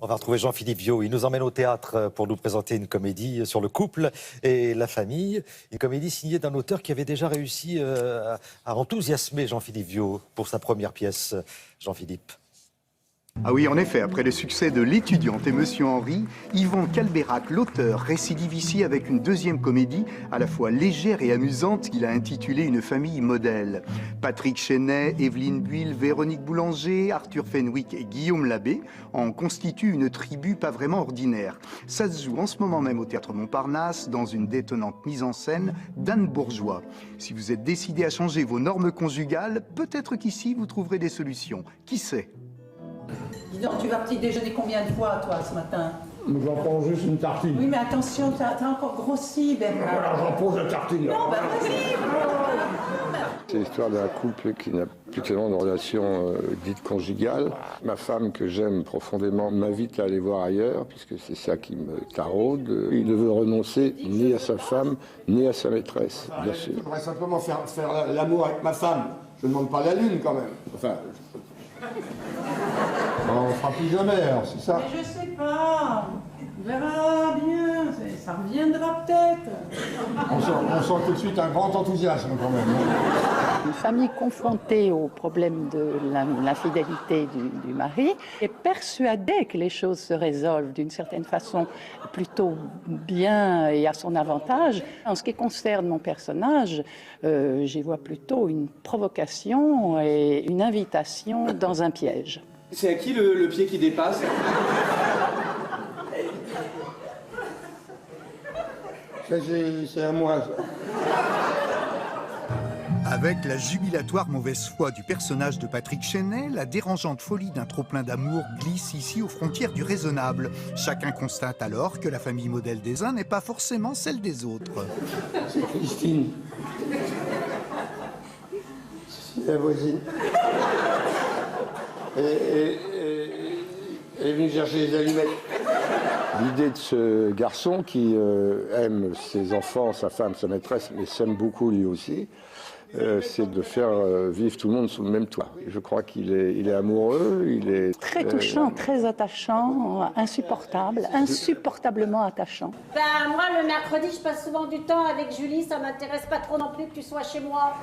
On va retrouver Jean-Philippe Viau. Il nous emmène au théâtre pour nous présenter une comédie sur le couple et la famille. Une comédie signée d'un auteur qui avait déjà réussi à enthousiasmer Jean-Philippe Viau pour sa première pièce. Jean-Philippe. Ah oui, en effet, après le succès de L'étudiante et Monsieur Henri, Yvan Calbeyrac, l'auteur, récidive ici avec une deuxième comédie à la fois légère et amusante qu'il a intitulée Une famille modèle. Patrick Chenet, Evelyne Buil, Véronique Boulanger, Arthur Fenwick et Guillaume Labbé en constituent une tribu pas vraiment ordinaire. Ça se joue en ce moment même au Théâtre Montparnasse dans une détonnante mise en scène d'Anne Bourgeois. Si vous êtes décidé à changer vos normes conjugales, peut-être qu'ici vous trouverez des solutions. Qui sait ? Dis donc, tu vas petit déjeuner combien de fois, toi, ce matin? J'en prends juste une tartine. Oui, mais attention, t'as encore grossi, Bernard. Voilà, j'en pose la tartine. Non, bah vas-y. C'est l'histoire d'un couple qui n'a plus tellement de relation dite conjugale. Ma femme, que j'aime profondément, m'invite à aller voir ailleurs, puisque c'est ça qui me taraude. Il ne veut renoncer ni à sa femme, ni à sa maîtresse, bien sûr. Je voudrais simplement faire l'amour avec ma femme. Je ne demande pas la lune, quand même. Enfin... On ne fera plus jamais, alors, c'est ça. Mais je sais pas. On verra bien. Ça reviendra peut-être. On sent tout de suite un grand enthousiasme, quand même. Une famille confrontée au problème de l'infidélité du mari est persuadée que les choses se résolvent d'une certaine façon plutôt bien et à son avantage. En ce qui concerne mon personnage, j'y vois plutôt une provocation et une invitation dans un piège. C'est à qui le pied qui dépasse? C'est à moi, ça. Avec la jubilatoire mauvaise foi du personnage de Patrick Chenet, la dérangeante folie d'un trop-plein d'amour glisse ici aux frontières du raisonnable. Chacun constate alors que la famille modèle des uns n'est pas forcément celle des autres. C'est Christine. C'est la voisine. Elle est venue chercher les allumettes. L'idée de ce garçon qui aime ses enfants, sa femme, sa maîtresse, mais s'aime beaucoup lui aussi, c'est de faire vivre tout le monde sous le même toit. Je crois qu'il est amoureux, il est... Très touchant, très attachant, insupportable, insupportablement attachant. Ben, moi, le mercredi, je passe souvent du temps avec Julie. Ça m'intéresse pas trop non plus que tu sois chez moi.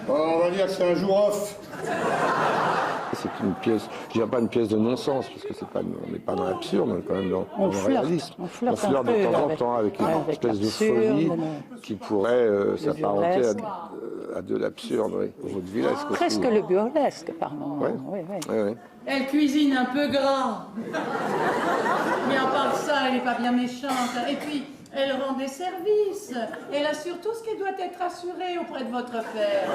On va dire que c'est un jour off. C'est une pièce, je dirais pas une pièce de non-sens, parce que on n'est pas dans l'absurde, on est quand même dans le réalisme. On flirte de un peu temps en temps avec une espèce de folie qui pourrait s'apparenter à de l'absurde, oui, au vaudevillesque aussi. Presque le burlesque, par moment. Ouais. Oui, oui. Ouais, ouais. Elle cuisine un peu gras. Mais à part ça, elle n'est pas bien méchante. Et puis, elle rend des services. Elle assure tout ce qui doit être assuré auprès de votre père.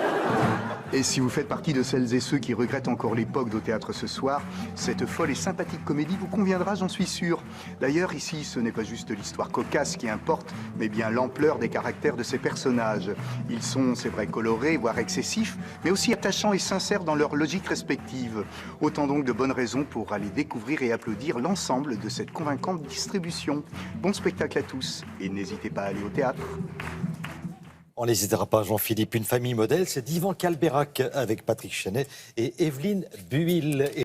Et si vous faites partie de celles et ceux qui regrettent encore l'époque d'Au Théâtre ce soir, cette folle et sympathique comédie vous conviendra, j'en suis sûr. D'ailleurs, ici, ce n'est pas juste l'histoire cocasse qui importe, mais bien l'ampleur des caractères de ces personnages. Ils sont, c'est vrai, colorés, voire excessifs, mais aussi attachants et sincères dans leur logique respective. Autant donc de bonnes raisons pour aller découvrir et applaudir l'ensemble de cette convaincante distribution. Bon spectacle à tous, et n'hésitez pas à aller au théâtre. On n'hésitera pas, Jean-Philippe. Une famille modèle, c'est d'Yvan Calbeyrac avec Patrick Chenet et Evelyne Buil.